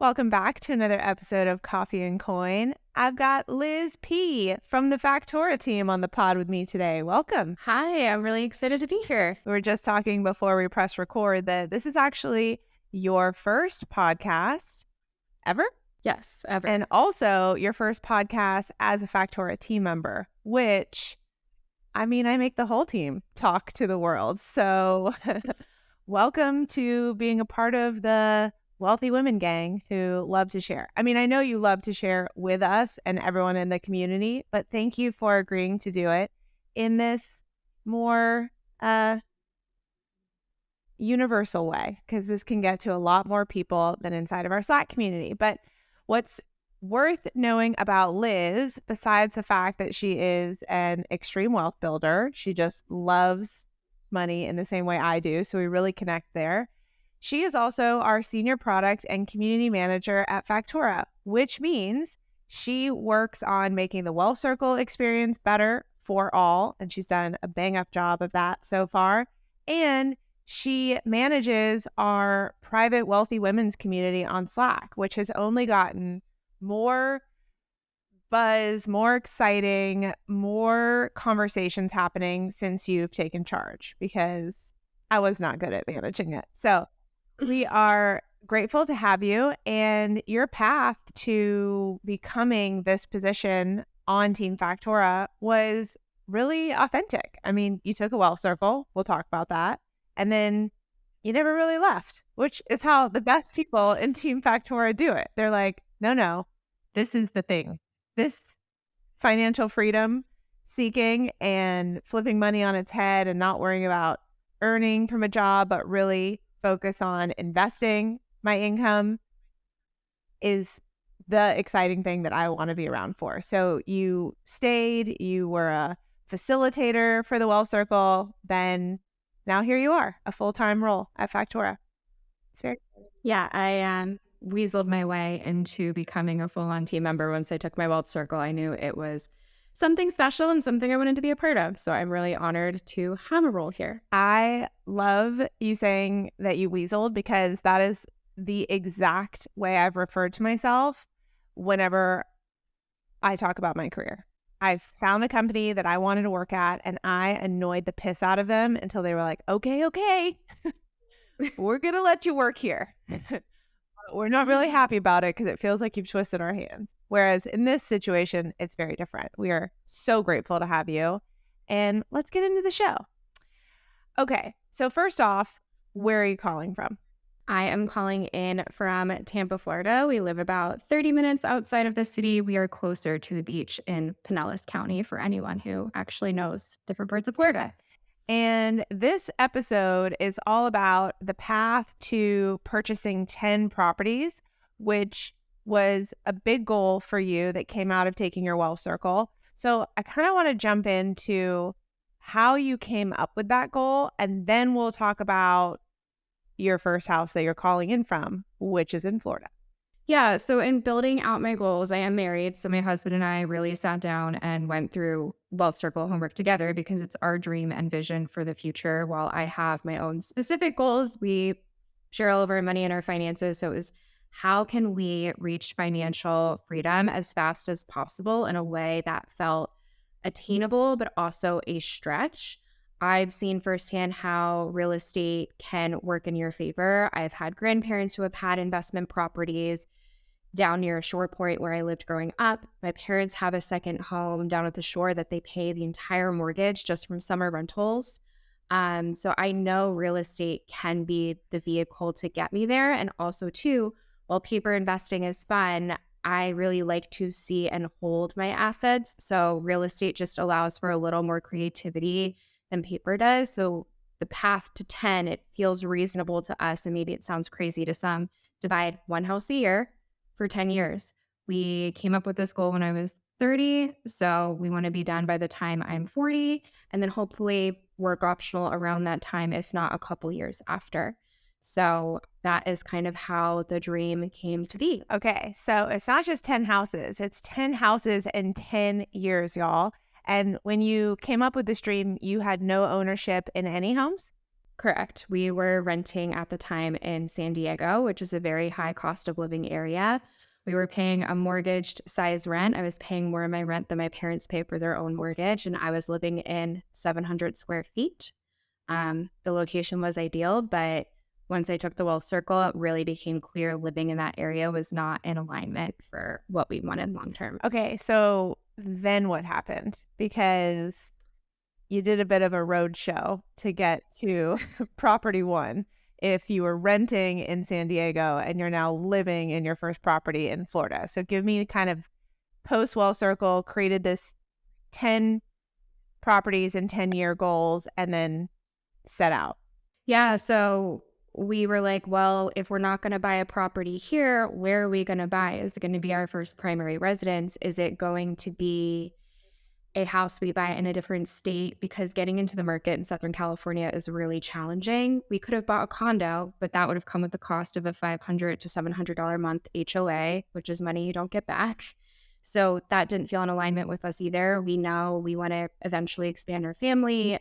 Welcome back to another episode of Coffee and Coin. I've got Liz P. from the Factora team on the pod with me today. Welcome. Hi, I'm really excited to be here. We were just talking before we press record that this is actually your first podcast ever. Yes, ever. And also your first podcast as a Factora team member, which, I mean, I make the whole team talk to the world. So welcome to being a part of the wealthy women gang who love to share. I mean, I know you love to share with us and everyone in the community, but thank you for agreeing to do it in this more universal way, because this can get to a lot more people than inside of our Slack community. But what's worth knowing about Liz, besides the fact that she is an extreme wealth builder, she just loves money in the same way I do, so we really connect there. She is also our senior product and community manager at Factora, which means she works on making the Wealth Circle experience better for all, and she's done a bang-up job of that so far. And she manages our private wealthy women's community on Slack, which has only gotten more buzz, more exciting, more conversations happening since you've taken charge, because I was not good at managing it. So we are grateful to have you, and your path to becoming this position on Team Factora was really authentic. I mean, you took a Wealth Circle. We'll talk about that. And then you never really left, which is how the best people in Team Factora do it. They're like, no, this is the thing. This financial freedom seeking and flipping money on its head and not worrying about earning from a job, but really focus on investing my income is the exciting thing that I want to be around for. So you stayed, you were a facilitator for the Wealth Circle, then now here you are, a full-time role at Factora. It's very cool. Yeah, I weaseled my way into becoming a full-on team member. Once I took my Wealth Circle, I knew it was something special and something I wanted to be a part of. So I'm really honored to have a role here. I love you saying that you weaseled, because that is the exact way I've referred to myself whenever I talk about my career. I found a company that I wanted to work at, and I annoyed the piss out of them until they were like, okay, we're going to let you work here. We're not really happy about it because it feels like you've twisted our hands. Whereas in this situation, it's very different. We are so grateful to have you. And let's get into the show. Okay, so first off, where are you calling from? I am calling in from Tampa, Florida. We live about 30 minutes outside of the city. We are closer to the beach in Pinellas County, for anyone who actually knows different parts of Florida. And this episode is all about the path to purchasing 10 properties, which was a big goal for you that came out of taking your Wealth Circle. So I kind of want to jump into how you came up with that goal, and then we'll talk about your first house that you're calling in from, which is in Florida. Yeah, so in building out my goals, I am married. So my husband and I really sat down and went through Wealth Circle homework together, because it's our dream and vision for the future. While I have my own specific goals, we share all of our money and our finances. So it was, how can we reach financial freedom as fast as possible in a way that felt attainable, but also a stretch? I've seen firsthand how real estate can work in your favor. I've had grandparents who have had investment properties down near a shore point where I lived growing up. My parents have a second home down at the shore that they pay the entire mortgage just from summer rentals. So I know real estate can be the vehicle to get me there. And also too, while paper investing is fun, I really like to see and hold my assets. So real estate just allows for a little more creativity than paper does. So the path to 10, it feels reasonable to us, and maybe it sounds crazy to some, to buy one house a year for 10 years. We came up with this goal when I was 30. So we want to be done by the time I'm 40, and then hopefully work optional around that time, if not a couple years after. So that is kind of how the dream came to be. Okay, so it's not just 10 houses. It's 10 houses in 10 years, y'all. And when you came up with this dream, you had no ownership in any homes? Correct. We were renting at the time in San Diego, which is a very high cost of living area. We were paying a mortgaged size rent. I was paying more in my rent than my parents pay for their own mortgage, and I was living in 700 square feet. The location was ideal, but once I took the wealth circle, it really became clear living in that area was not in alignment for what we wanted long term. Okay, so then what happened? Because you did a bit of a road show to get to property one. If you were renting in San Diego and you're now living in your first property in Florida. So give me kind of post Well Circle, created this 10 properties and 10-year goals, and then set out. Yeah, so we were like, well, if we're not going to buy a property here, where are we going to buy? Is it going to be our first primary residence? Is it going to be a house we buy in a different state? Because getting into the market in Southern California is really challenging. We could have bought a condo, but that would have come with the cost of a $500 to $700 a month HOA, which is money you don't get back. So that didn't feel in alignment with us either. We know we want to eventually expand our family.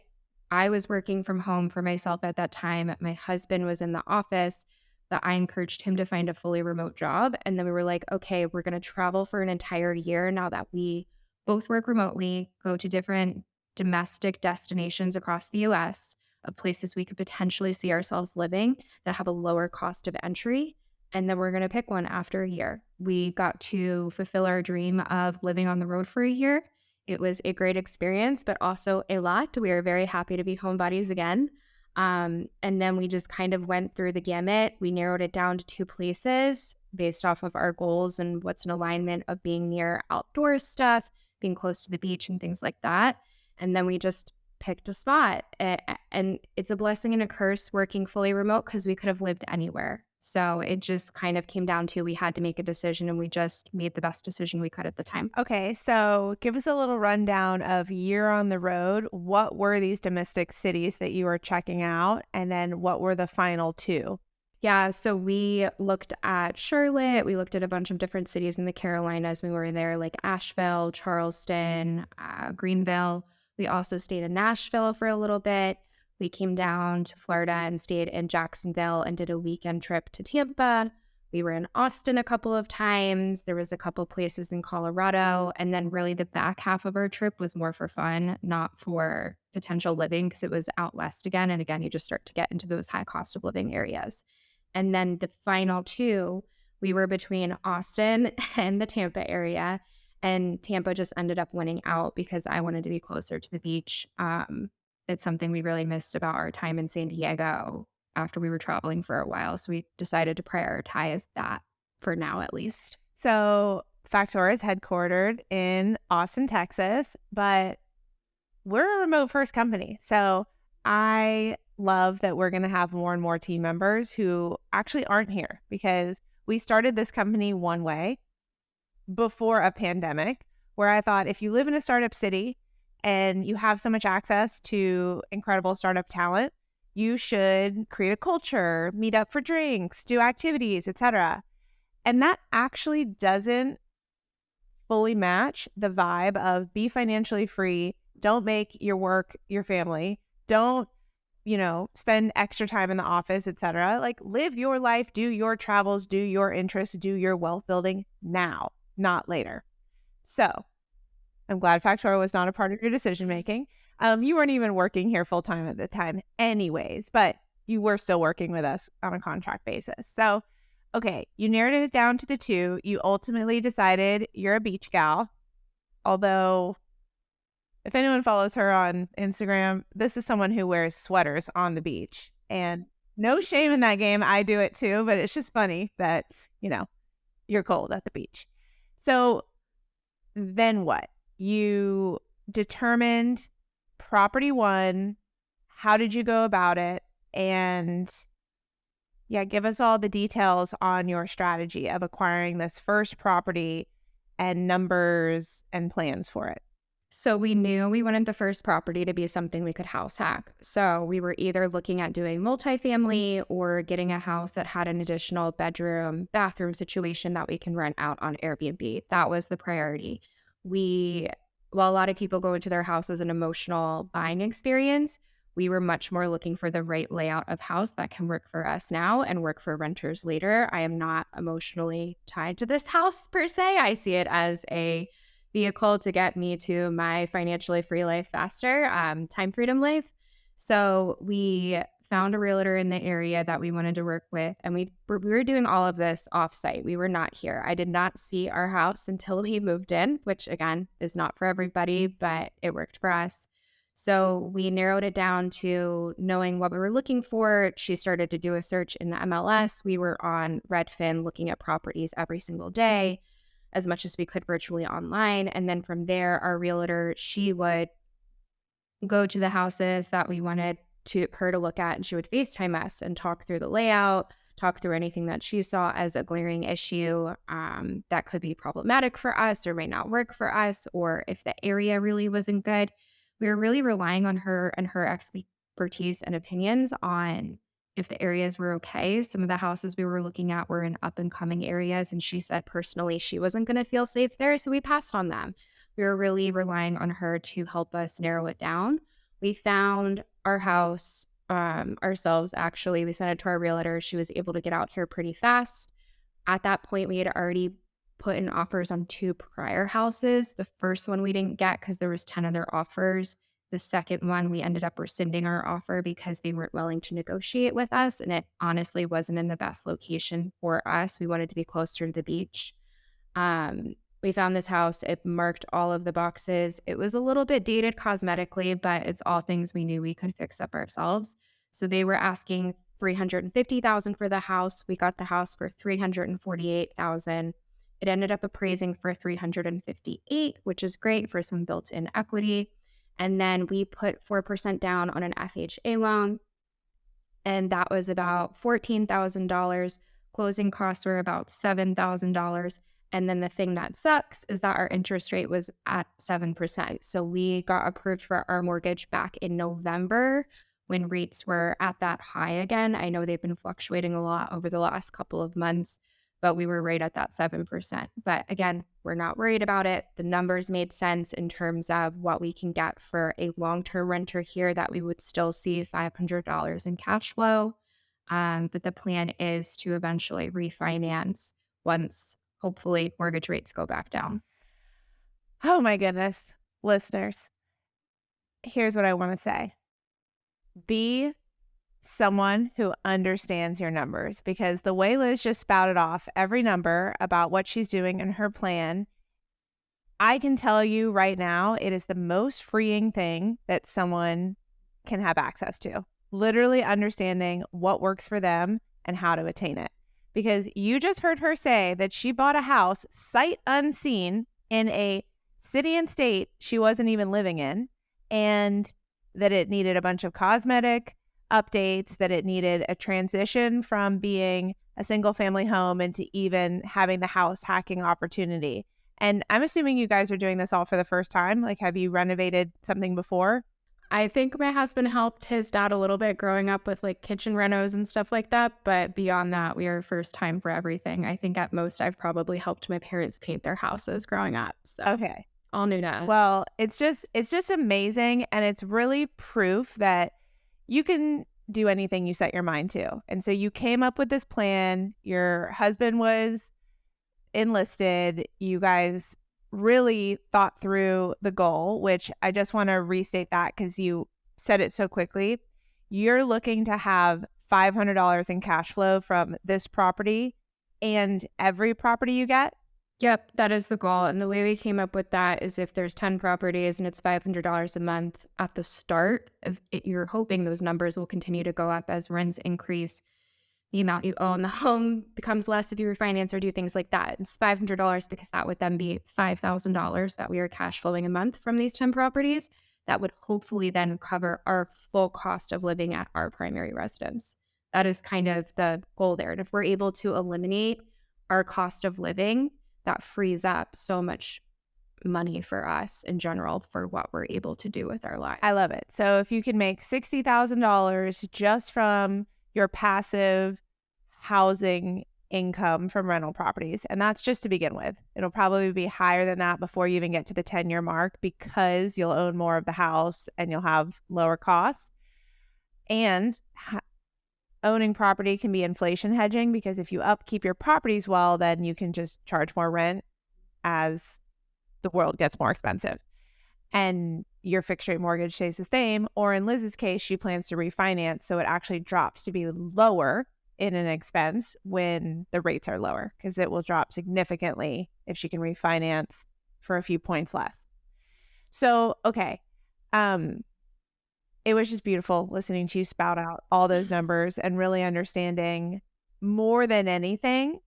I was working from home for myself at that time. My husband was in the office, but I encouraged him to find a fully remote job. And then we were like, okay, we're going to travel for an entire year now that we both work remotely, go to different domestic destinations across the US of places we could potentially see ourselves living that have a lower cost of entry. And then we're going to pick one after a year. We got to fulfill our dream of living on the road for a year. It was a great experience, but also a lot. We are very happy to be homebodies again. And then we just kind of went through the gamut. We narrowed it down to 2 places based off of our goals and what's in alignment of being near outdoor stuff, being close to the beach and things like that. And then we just picked a spot. And it's a blessing and a curse working fully remote because we could have lived anywhere. So it just kind of came down to we had to make a decision, and we just made the best decision we could at the time. Okay, so give us a little rundown of year on the road. What were these domestic cities that you were checking out? And then what were the final 2? Yeah, so we looked at Charlotte. We looked at a bunch of different cities in the Carolinas when we were there, like Asheville, Charleston, Greenville. We also stayed in Nashville for a little bit. We came down to Florida and stayed in Jacksonville and did a weekend trip to Tampa. We were in Austin a couple of times. There was a couple places in Colorado. And then really the back half of our trip was more for fun, not for potential living, because it was out west again. And again, you just start to get into those high cost of living areas. And then the final 2, we were between Austin and the Tampa area. And Tampa just ended up winning out because I wanted to be closer to the beach. It's something we really missed about our time in San Diego after we were traveling for a while. So we decided to prioritize that for now, at least. So Factora is headquartered in Austin, Texas, but we're a remote first company. So I love that we're going to have more and more team members who actually aren't here, because we started this company one way before a pandemic, where I thought if you live in a startup city and you have so much access to incredible startup talent, you should create a culture, meet up for drinks, do activities, etc. And that actually doesn't fully match the vibe of be financially free, don't make your work your family, don't, spend extra time in the office, etc. Like, live your life, do your travels, do your interests, do your wealth building now, not later. So I'm glad Factora was not a part of your decision making. You weren't even working here full time at the time anyways, but you were still working with us on a contract basis. So, okay, you narrowed it down to the 2. You ultimately decided you're a beach gal. Although, if anyone follows her on Instagram, this is someone who wears sweaters on the beach. And no shame in that game. I do it too, but it's just funny that, you're cold at the beach. So then what? You determined property 1. How did you go about it? And yeah, give us all the details on your strategy of acquiring this first property and numbers and plans for it. So we knew we wanted the first property to be something we could house hack. So we were either looking at doing multifamily or getting a house that had an additional bedroom, bathroom situation that we can rent out on Airbnb. That was the priority. While a lot of people go into their house as an emotional buying experience, We were much more looking for the right layout of house that can work for us now and work for renters later. I am not emotionally tied to this house per se. I see it as a vehicle to get me to my financially free life faster, time freedom life. So we found a realtor in the area that we wanted to work with, and we were doing all of this offsite. We were not here. I did not see our house until he moved in, which again is not for everybody, but it worked for us. So we narrowed it down to knowing what we were looking for. She started to do a search in the MLS. We were on Redfin looking at properties every single day, as much as we could virtually online. And then from there, our realtor, she would go to the houses that we wanted her to look at, and she would FaceTime us and talk through the layout, talk through anything that she saw as a glaring issue that could be problematic for us or might not work for us, or if the area really wasn't good. We were really relying on her and her expertise and opinions on if the areas were okay. Some of the houses we were looking at were in up and coming areas, and she said personally she wasn't going to feel safe there, so we passed on them. We were really relying on her to help us narrow it down. We found our house ourselves, actually. We sent it to our realtor. She was able to get out here pretty fast. At that point, we had already put in offers on 2 prior houses. The first one we didn't get because there was 10 other offers. The second one, we ended up rescinding our offer because they weren't willing to negotiate with us, and it honestly wasn't in the best location for us. We wanted to be closer to the beach. We found this house. It marked all of the boxes. It was a little bit dated cosmetically, but it's all things we knew we could fix up ourselves. So they were asking $350,000 for the house. We got the house for $348,000. It ended up appraising for $358,000, which is great for some built-in equity. And then we put 4% down on an FHA loan, and that was about $14,000. Closing costs were about $7,000. And then the thing that sucks is that our interest rate was at 7%. So we got approved for our mortgage back in November when rates were at that high again. I know they've been fluctuating a lot over the last couple of months, but we were right at that 7%. But again, we're not worried about it. The numbers made sense in terms of what we can get for a long-term renter here, that we would still see $500 in cash flow. But the plan is to eventually refinance once hopefully mortgage rates go back down. Oh my goodness. Listeners, here's what I want to say. Be someone who understands your numbers, because the way Liz just spouted off every number about what she's doing in her plan, I can tell you right now, it is the most freeing thing that someone can have access to. Literally understanding what works for them and how to attain it. Because you just heard her say that she bought a house sight unseen in a city and state she wasn't even living in, and that it needed a bunch of cosmetic updates, that it needed a transition from being a single family home into even having the house hacking opportunity. And I'm assuming you guys are doing this all for the first time. Like, have you renovated something before? I think my husband helped his dad a little bit growing up with like kitchen renos and stuff like that. But beyond that, we are first time for everything. I think at most I've probably helped my parents paint their houses growing up. So Okay. all new to us. Well, it's just amazing. And it's really proof that you can do anything you set your mind to. And so you came up with this plan. Your husband was enlisted. You guys really thought through the goal, which I just want to restate that because you said it so quickly. You're looking to have $500 in cash flow from this property and every property you get. Yep, that is the goal. And the way we came up with that is if there's 10 properties and it's $500 a month at the start, you're hoping those numbers will continue to go up as rents increase. The amount you own the home becomes less if you refinance or do things like that. It's $500 because that would then be $5,000 that we are cash flowing a month from these 10 properties. That would hopefully then cover our full cost of living at our primary residence. That is kind of the goal there. And if we're able to eliminate our cost of living, that frees up so much money for us in general for what we're able to do with our lives. I love it. So if you can make $60,000 just from your passive housing income from rental properties, and that's just to begin with. It'll probably be higher than that before you even get to the 10-year mark because you'll own more of the house and you'll have lower costs. And owning property can be inflation hedging, because if you upkeep your properties well, then you can just charge more rent as the world gets more expensive. And your fixed rate mortgage stays the same. Or in Liz's case, she plans to refinance, so it actually drops to be lower in an expense when the rates are lower, because it will drop significantly if she can refinance for a few points less. So, okay. It was just beautiful listening to you spout out all those numbers and really understanding, more than anything,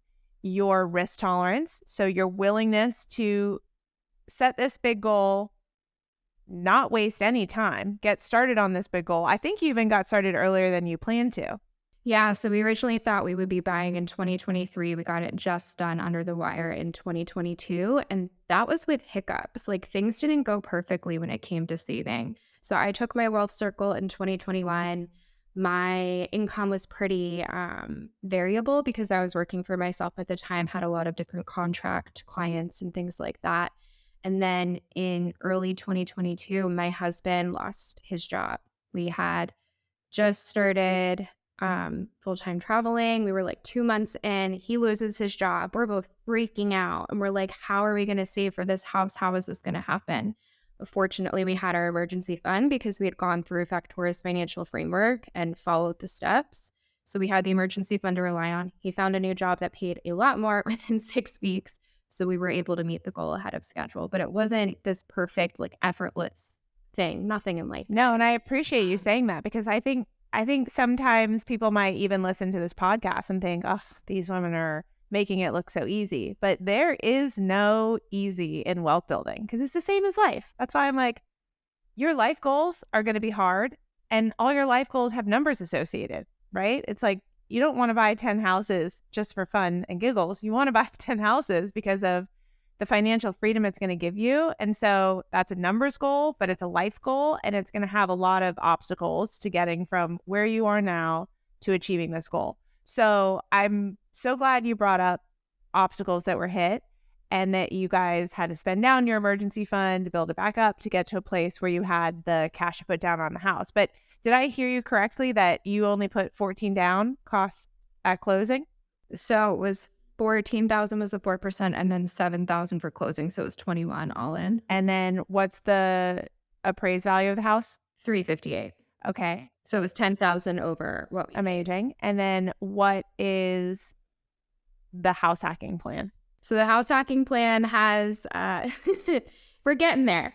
your risk tolerance. So your willingness to set this big goal, not waste any time, get started on this big goal. I think you even got started earlier than you planned to. Yeah, so we originally thought we would be buying in 2023. We got it just done under the wire in 2022. And that was with hiccups. Like, things didn't go perfectly when it came to saving. So I took my wealth circle in 2021. My income was pretty variable because I was working for myself at the time, had a lot of different contract clients and things like that. And then in early 2022, my husband lost his job. We had just started full-time traveling. We were like 2 months in. He loses his job. We're both freaking out. And we're like, how are we going to save for this house? How is this going to happen? Fortunately, we had our emergency fund because we had gone through Factora's financial framework and followed the steps. So we had the emergency fund to rely on. He found a new job that paid a lot more within 6 weeks. So we were able to meet the goal ahead of schedule. But it wasn't this perfect, like, effortless thing. Nothing in life. No, and I appreciate you saying that, because I think sometimes people might even listen to this podcast and think, oh, these women are making it look so easy. But there is no easy in wealth building, because it's the same as life. That's why I'm like, your life goals are going to be hard, and all your life goals have numbers associated, right? It's like, you don't want to buy 10 houses just for fun and giggles. You want to buy 10 houses because of the financial freedom it's going to give you. And so that's a numbers goal, but it's a life goal, and it's going to have a lot of obstacles to getting from where you are now to achieving this goal. So I'm so glad you brought up obstacles that were hit, and that you guys had to spend down your emergency fund to build it back up to get to a place where you had the cash to put down on the house. But did I hear you correctly that you only put 14 down cost at closing? So it was 14,000 was the 4%, and then 7,000 for closing. So it was 21 all in. And then what's the appraised value of the house? 358. Okay. So it was 10,000 over what we paid. Amazing. And then what is the house hacking plan? So the house hacking plan has, we're getting there.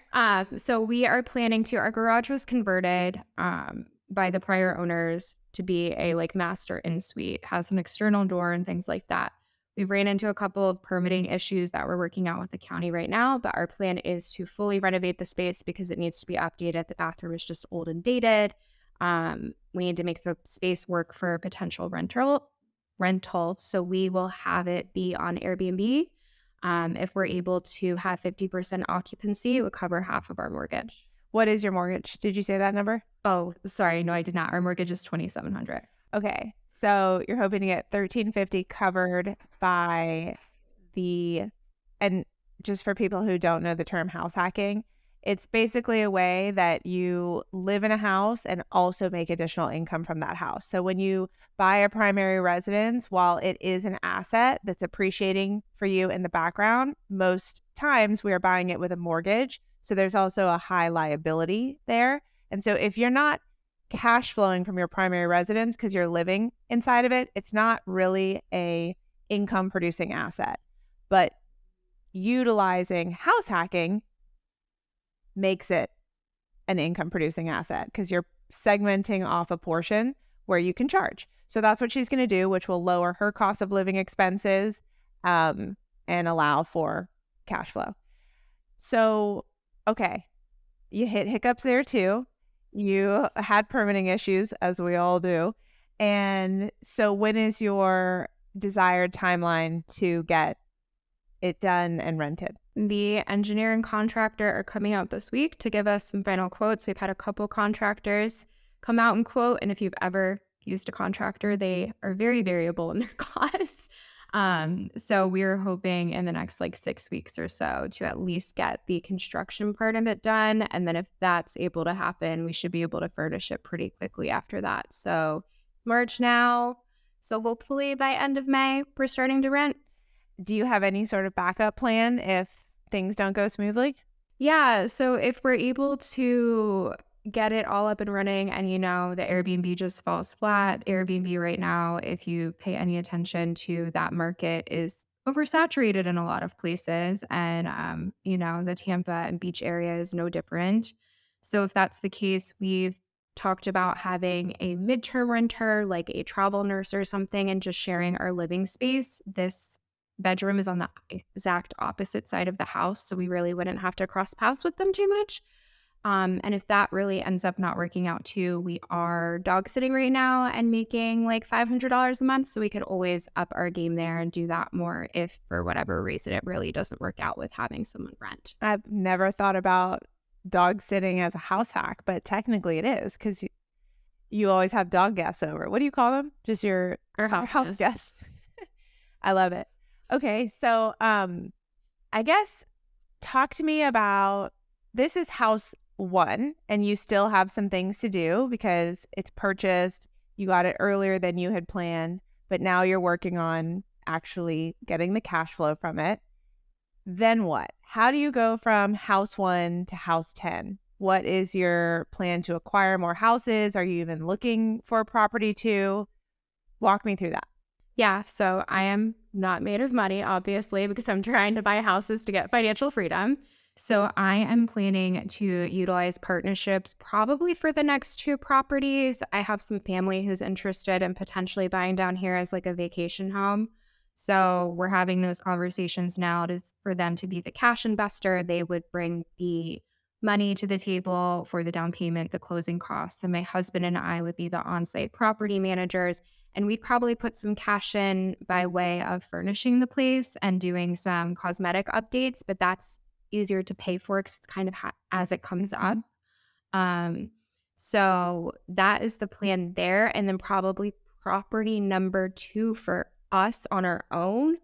So we are planning to, our garage was converted by the prior owners to be a like master in-suite, has an external door and things like that. We've ran into a couple of permitting issues that we're working out with the county right now, but our plan is to fully renovate the space because it needs to be updated. The bathroom is just old and dated. We need to make the space work for potential rental. So we will have it be on Airbnb. If we're able to have 50% occupancy, it would cover half of our mortgage. What is your mortgage? Did you say that number? Oh, sorry. No, I did not. Our mortgage is $2,700. Okay. So you're hoping to get $1,350 covered by and just for people who don't know the term house hacking, it's basically a way that you live in a house and also make additional income from that house. So when you buy a primary residence, while it is an asset that's appreciating for you in the background, most times we are buying it with a mortgage. So there's also a high liability there. And so if you're not cash flowing from your primary residence because you're living inside of it, it's not really a income producing asset. But utilizing house hacking makes it an income producing asset because you're segmenting off a portion where you can charge. So that's what she's going to do, which will lower her cost of living expenses and allow for cash flow. So, okay, you hit hiccups there too. You had permitting issues, as we all do. And so when is your desired timeline to get it done and rented? The engineer and contractor are coming out this week to give us some final quotes. We've had a couple contractors come out and quote. And if you've ever used a contractor, they are very variable in their costs. So we're hoping in the next like 6 weeks or so to at least get the construction part of it done. And then if that's able to happen, we should be able to furnish it pretty quickly after that. So it's March now. So hopefully by end of May, we're starting to rent. Do you have any sort of backup plan if things don't go smoothly? Yeah. So if we're able to get it all up and running and, the Airbnb just falls flat, Airbnb right now, if you pay any attention to that market, is oversaturated in a lot of places. And, the Tampa and beach area is no different. So if that's the case, we've talked about having a midterm renter, like a travel nurse or something, and just sharing our living space. This bedroom is on the exact opposite side of the house, so we really wouldn't have to cross paths with them too much. And if that really ends up not working out too, we are dog sitting right now and making like $500 a month. So we could always up our game there and do that more if for whatever reason it really doesn't work out with having someone rent. I've never thought about dog sitting as a house hack, but technically it is because you always have dog guests over. What do you call them? Just your Our house house guests. I love it. Okay, so I guess talk to me about this is house one, and you still have some things to do because it's purchased. You got it earlier than you had planned, but now you're working on actually getting the cash flow from it. Then what? How do you go from house one to house 10? What is your plan to acquire more houses? Are you even looking for a property to? Walk me through that. Yeah, so I am not made of money, obviously, because I'm trying to buy houses to get financial freedom. So I am planning to utilize partnerships probably for the next two properties. I have some family who's interested in potentially buying down here as like a vacation home. So we're having those conversations now for them to be the cash investor. They would bring the money to the table for the down payment, the closing costs. And my husband and I would be the on-site property managers. And we'd probably put some cash in by way of furnishing the place and doing some cosmetic updates, but that's easier to pay for because it's kind of as it comes up. Um, so that is the plan there. And then probably property number two for us on our own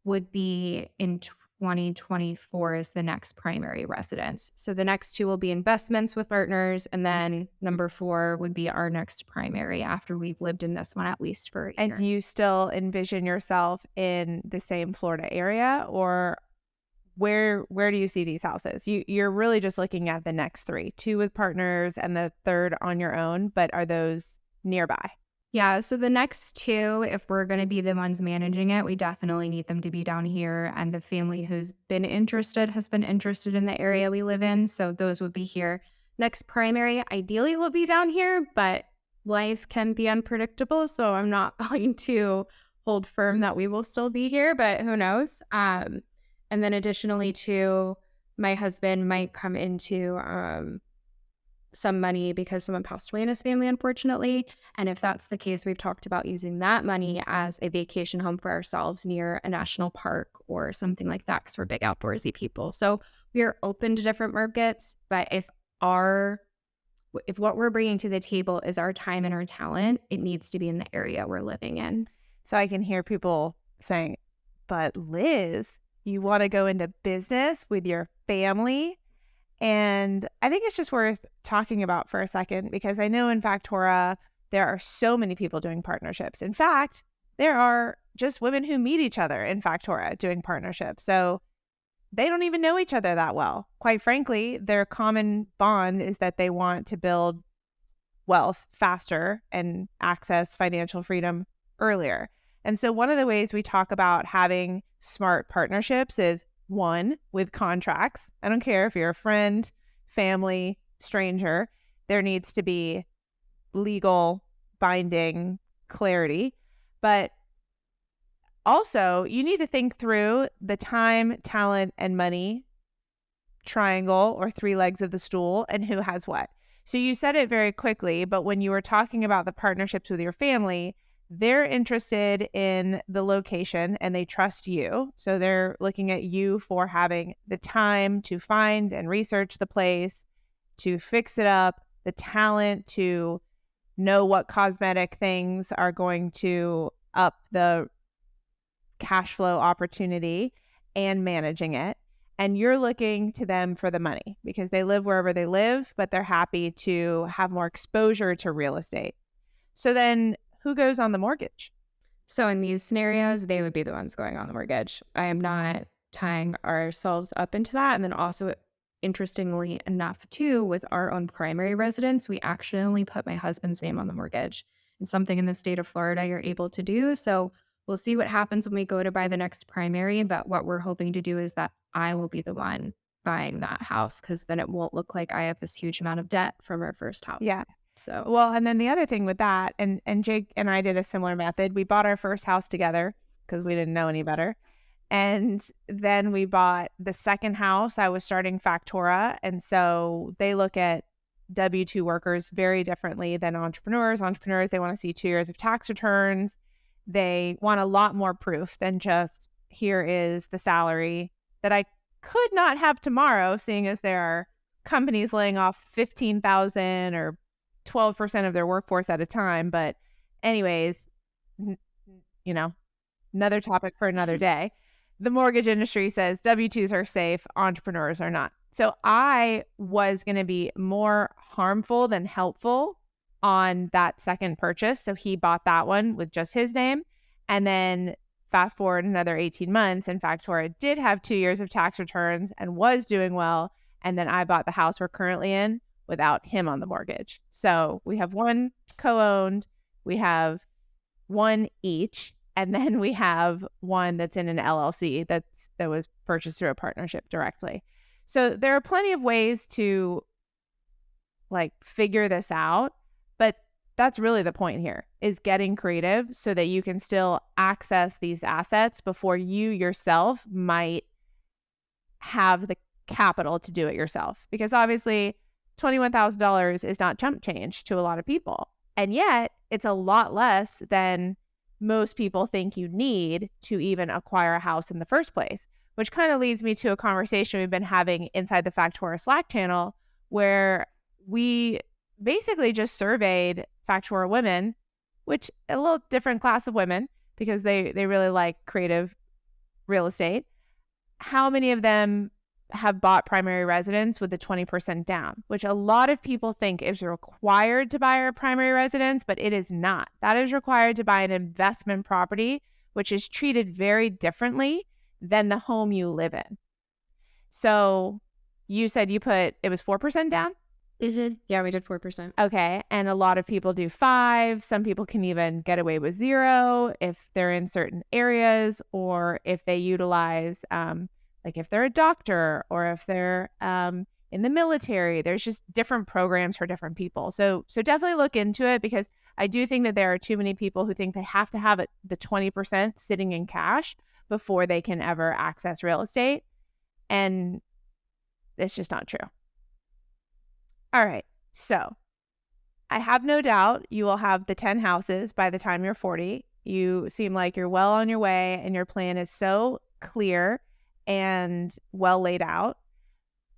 would be in 2024 is the next primary residence. So the next two will be investments with partners. And then number four would be our next primary after we've lived in this one at least for a year. And you still envision yourself in the same Florida area, or where do you see these houses? You're really just looking at the next three, two with partners and the third on your own, but are those nearby? Yeah, so the next two, if we're going to be the ones managing it, we definitely need them to be down here. And the family who's been interested has been interested in the area we live in. So those would be here. Next primary, ideally, will be down here, but life can be unpredictable. So I'm not going to hold firm that we will still be here, but who knows? And then additionally, too, my husband might come into some money because someone passed away in his family, unfortunately. And if that's the case, we've talked about using that money as a vacation home for ourselves near a national park or something like that because we're big outdoorsy people. So we are open to different markets, but if what we're bringing to the table is our time and our talent, it needs to be in the area we're living in. So I can hear people saying, but Liz, you want to go into business with your family? And I think it's just worth talking about for a second because I know in Factora, there are so many people doing partnerships. In fact, there are just women who meet each other in Factora doing partnerships. So they don't even know each other that well. Quite frankly, their common bond is that they want to build wealth faster and access financial freedom earlier. And so one of the ways we talk about having smart partnerships is one, with contracts. I don't care if you're a friend, family, stranger, there needs to be legal binding clarity. But also, you need to think through the time, talent, and money triangle or three legs of the stool and who has what. So you said it very quickly, but when you were talking about the partnerships with your family, they're interested in the location and they trust you. So they're looking at you for having the time to find and research the place, to fix it up, the talent to know what cosmetic things are going to up the cash flow opportunity and managing it. And you're looking to them for the money because they live wherever they live, but they're happy to have more exposure to real estate. So then who goes on the mortgage? So in these scenarios, they would be the ones going on the mortgage. I am not tying ourselves up into that. And then also, interestingly enough, too, with our own primary residence, we actually only put my husband's name on the mortgage. It's something in the state of Florida you're able to do. So we'll see what happens when we go to buy the next primary. But what we're hoping to do is that I will be the one buying that house because then it won't look like I have this huge amount of debt from our first house. Yeah. So, Well, and then the other thing with that, and Jake and I did a similar method. We bought our first house together because we didn't know any better. And then we bought the second house. I was starting Factora. And so they look at W-2 workers very differently than entrepreneurs. Entrepreneurs, they want to see 2 years of tax returns. They want a lot more proof than just here is the salary that I could not have tomorrow, seeing as there are companies laying off 15,000 or 12% of their workforce at a time. But anyways, you know, another topic for another day. The mortgage industry says W-2s are safe, entrepreneurs are not. So I was going to be more harmful than helpful on that second purchase. So he bought that one with just his name. And then fast forward another 18 months, and Factora did have 2 years of tax returns and was doing well. And then I bought the house we're currently in without him on the mortgage. So we have one co-owned, we have one each, and then we have one that's in an LLC that was purchased through a partnership directly. So there are plenty of ways to like figure this out, but that's really the point here is getting creative so that you can still access these assets before you yourself might have the capital to do it yourself. Because obviously $21,000 is not chump change to a lot of people. And yet it's a lot less than most people think you need to even acquire a house in the first place, which kind of leads me to a conversation we've been having inside the Factora Slack channel, where we basically just surveyed Factora women, which a little different class of women because they really like creative real estate. How many of them have bought primary residence with the 20% down, which a lot of people think is required to buy a primary residence, but it is not. That is required to buy an investment property, which is treated very differently than the home you live in. So you said it was 4% down? mm-hmm. Yeah, we did 4%. Okay. And a lot of people do 5. Some people can even get away with 0 if they're in certain areas or if they utilize, like if they're a doctor or if they're in the military. There's just different programs for different people. So definitely look into it because I do think that there are too many people who think they have to have the 20% sitting in cash before they can ever access real estate. And it's just not true. All right. So I have no doubt you will have the 10 houses by the time you're 40. You seem like you're well on your way and your plan is so clear and well laid out.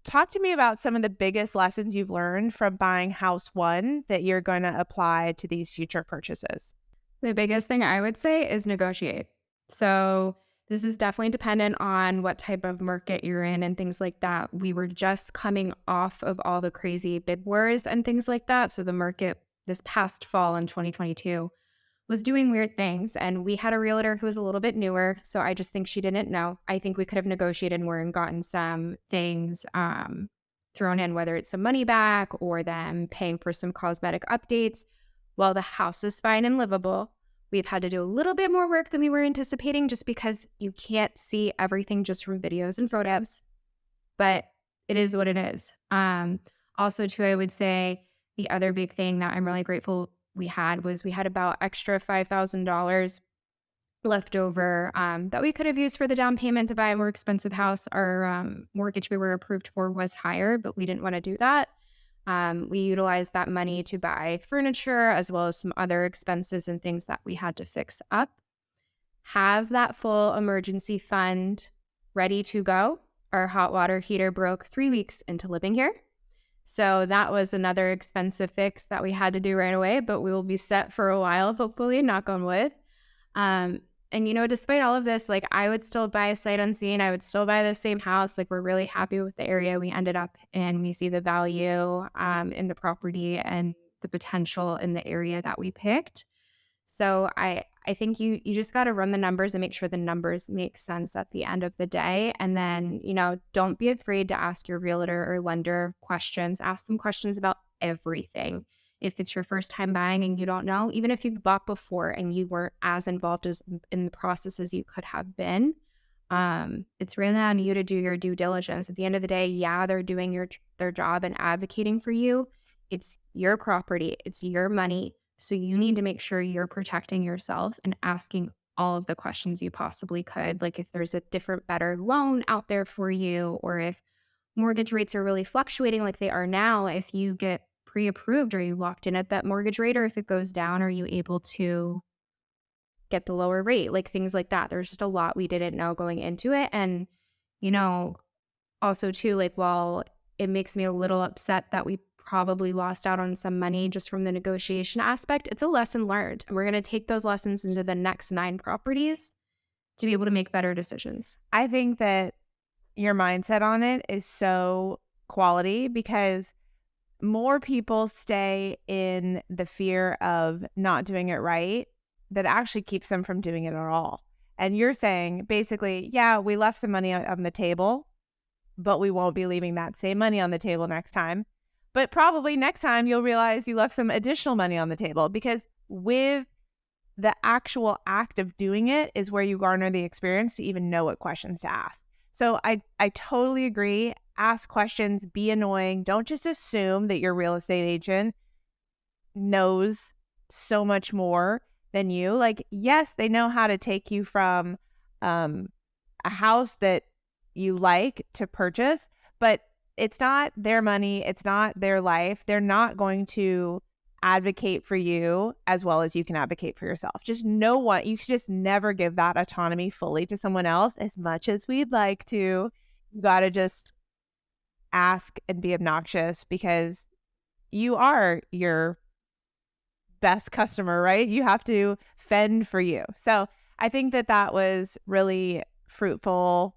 Talk to me about some of the biggest lessons you've learned from buying house one that you're going to apply to these future purchases. The biggest thing I would say is negotiate. So this is definitely dependent on what type of market you're in and things like that. We were just coming off of all the crazy bid wars and things like that. So the market this past fall in 2022 was doing weird things. And we had a realtor who was a little bit newer. So I just think she didn't know. I think we could have negotiated more and gotten some things thrown in, whether it's some money back or them paying for some cosmetic updates. While the house is fine and livable, we've had to do a little bit more work than we were anticipating just because you can't see everything just from videos and photos. But it is what it is. Also, too, I would say the other big thing that I'm really grateful we had about extra $5,000 left over that we could have used for the down payment to buy a more expensive house. Our mortgage we were approved for was higher, but we didn't want to do that. We utilized that money to buy furniture as well as some other expenses and things that we had to fix up. Have that full emergency fund ready to go. Our hot water heater broke 3 weeks into living here. So that was another expensive fix that we had to do right away, but we will be set for a while, hopefully, knock on wood. And And, despite all of this, like, I would still buy a sight unseen. I would still buy the same house. Like, we're really happy with the area we ended up in. We see the value in the property and the potential in the area that we picked. So I think you just got to run the numbers and make sure the numbers make sense at the end of the day. And then, don't be afraid to ask your realtor or lender questions. Ask them questions about everything. If it's your first time buying and you don't know, even if you've bought before and you weren't as involved as in the process as you could have been, it's really on you to do your due diligence. At the end of the day, yeah, they're doing their job and advocating for you. It's your property, it's your money. So you need to make sure you're protecting yourself and asking all of the questions you possibly could. Like if there's a different, better loan out there for you, or if mortgage rates are really fluctuating like they are now, if you get pre-approved, are you locked in at that mortgage rate? Or if it goes down, are you able to get the lower rate? Like things like that. There's just a lot we didn't know going into it. And, you know, also too, like while it makes me a little upset that we probably lost out on some money just from the negotiation aspect, it's a lesson learned. And we're going to take those lessons into the next 9 properties to be able to make better decisions. I think that your mindset on it is so quality because more people stay in the fear of not doing it right that actually keeps them from doing it at all. And you're saying basically, yeah, we left some money on the table, but we won't be leaving that same money on the table next time. But probably next time you'll realize you left some additional money on the table because with the actual act of doing it is where you garner the experience to even know what questions to ask. So I totally agree. Ask questions, be annoying. Don't just assume that your real estate agent knows so much more than you. Like, yes, they know how to take you from a house that you like to purchase, but it's not their money. It's not their life. They're not going to advocate for you as well as you can advocate for yourself. Just know what you should just never give that autonomy fully to someone else as much as we'd like to. You got to just ask and be obnoxious because you are your best customer, right? You have to fend for you. So I think that was really fruitful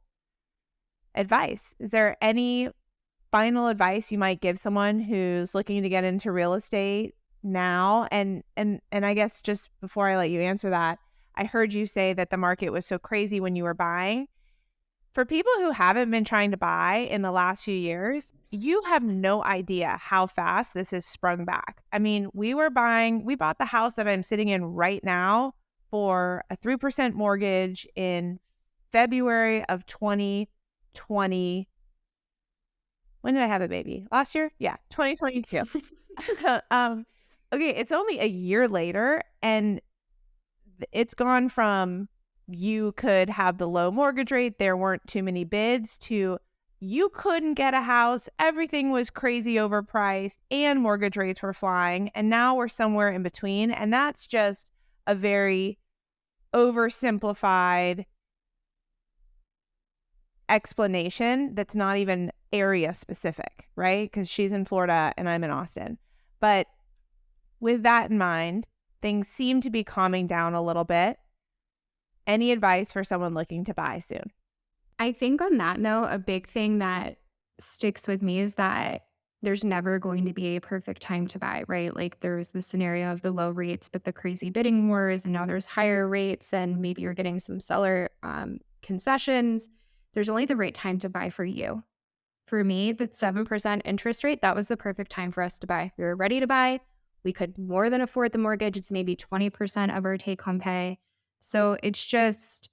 advice. Is there any final advice you might give someone who's looking to get into real estate now? And I guess just before I let you answer that, I heard you say that the market was so crazy when you were buying. For people who haven't been trying to buy in the last few years, you have no idea how fast this has sprung back. I mean, we bought the house that I'm sitting in right now for a 3% mortgage in February of 2020. When did I have a baby? Last year? Yeah, 2022. Okay, it's only a year later, and it's gone from you could have the low mortgage rate, there weren't too many bids, to you couldn't get a house, everything was crazy overpriced, and mortgage rates were flying, and now we're somewhere in between, and that's just a very oversimplified explanation that's not even area specific, right? Because she's in Florida and I'm in Austin. But with that in mind, things seem to be calming down a little bit. Any advice for someone looking to buy soon? I think on that note, a big thing that sticks with me is that there's never going to be a perfect time to buy, right? Like there's the scenario of the low rates, but the crazy bidding wars, and now there's higher rates, and maybe you're getting some seller concessions. There's only the right time to buy for you. For me, the 7% interest rate, that was the perfect time for us to buy. We were ready to buy. We could more than afford the mortgage. It's maybe 20% of our take-home pay. So it's just,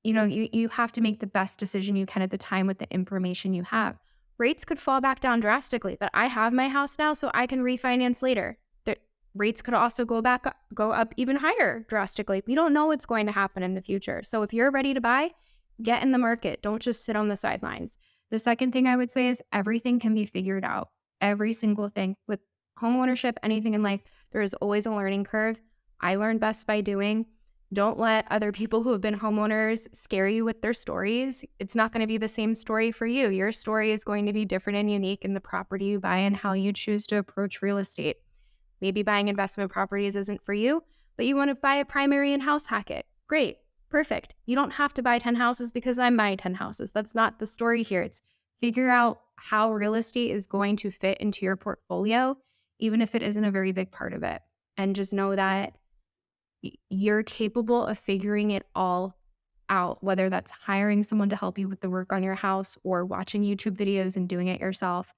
you have to make the best decision you can at the time with the information you have. Rates could fall back down drastically, but I have my house now, so I can refinance later. The rates could also go up even higher drastically. We don't know what's going to happen in the future. So if you're ready to buy, get in the market. Don't just sit on the sidelines. The second thing I would say is everything can be figured out. Every single thing with homeownership, anything in life, there is always a learning curve. I learned best by doing. Don't let other people who have been homeowners scare you with their stories. It's not going to be the same story for you. Your story is going to be different and unique in the property you buy and how you choose to approach real estate. Maybe buying investment properties isn't for you, but you want to buy a primary and house hack it. Great. Perfect. You don't have to buy 10 houses because I'm buying 10 houses. That's not the story here. It's figure out how real estate is going to fit into your portfolio, even if it isn't a very big part of it. And just know that you're capable of figuring it all out, whether that's hiring someone to help you with the work on your house or watching YouTube videos and doing it yourself.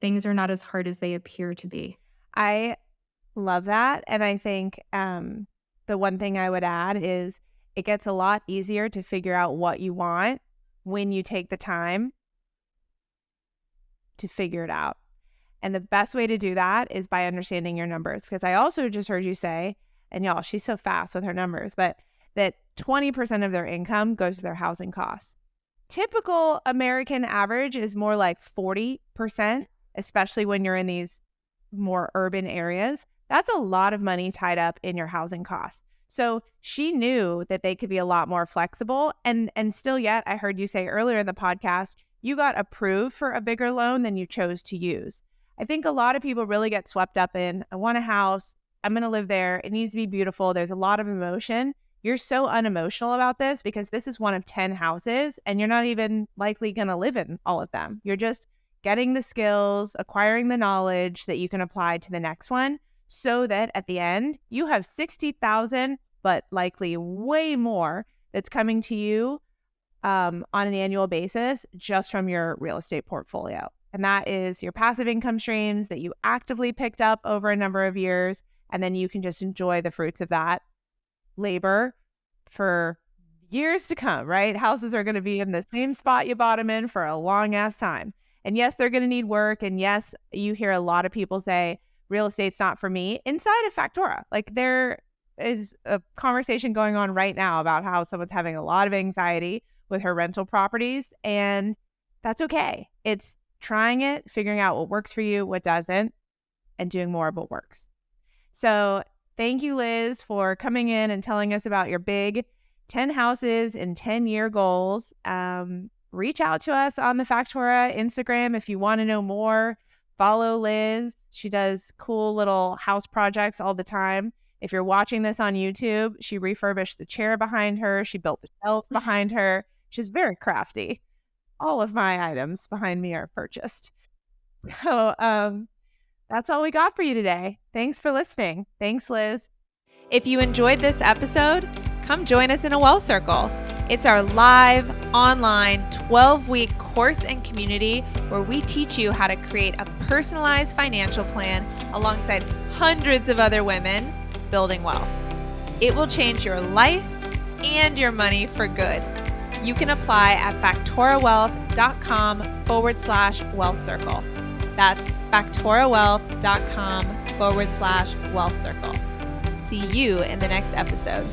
Things are not as hard as they appear to be. I love that. And I think the one thing I would add is it gets a lot easier to figure out what you want when you take the time to figure it out. And the best way to do that is by understanding your numbers. Because I also just heard you say, and y'all, she's so fast with her numbers, but that 20% of their income goes to their housing costs. Typical American average is more like 40%, especially when you're in these more urban areas. That's a lot of money tied up in your housing costs. So she knew that they could be a lot more flexible. And still yet, I heard you say earlier in the podcast, you got approved for a bigger loan than you chose to use. I think a lot of people really get swept up in, I want a house, I'm going to live there, it needs to be beautiful, there's a lot of emotion. You're so unemotional about this because this is one of 10 houses and you're not even likely going to live in all of them. You're just getting the skills, acquiring the knowledge that you can apply to the next one so that at the end you have 60,000, but likely way more that's coming to you on an annual basis just from your real estate portfolio. And that is your passive income streams that you actively picked up over a number of years. And then you can just enjoy the fruits of that labor for years to come, right? Houses are going to be in the same spot you bought them in for a long ass time. And yes, they're going to need work. And yes, you hear a lot of people say real estate's not for me inside of Factora. Like there is a conversation going on right now about how someone's having a lot of anxiety with her rental properties. And that's okay. It's trying it, figuring out what works for you, what doesn't, and doing more of what works. So thank you, Liz, for coming in and telling us about your big 10 houses and 10-year goals. Reach out to us on the Factora Instagram if you want to know more. Follow Liz. She does cool little house projects all the time. If you're watching this on YouTube, she refurbished the chair behind her. She built the shelves behind her. She's very crafty. All of my items behind me are purchased. So that's all we got for you today. Thanks for listening. Thanks, Liz. If you enjoyed this episode, come join us in a Well Circle. It's our live, online, 12-week course and community where we teach you how to create a personalized financial plan alongside hundreds of other women building wealth. It will change your life and your money for good. You can apply at factorawealth.com/wealth circle. That's factorawealth.com/wealth circle. See you in the next episode.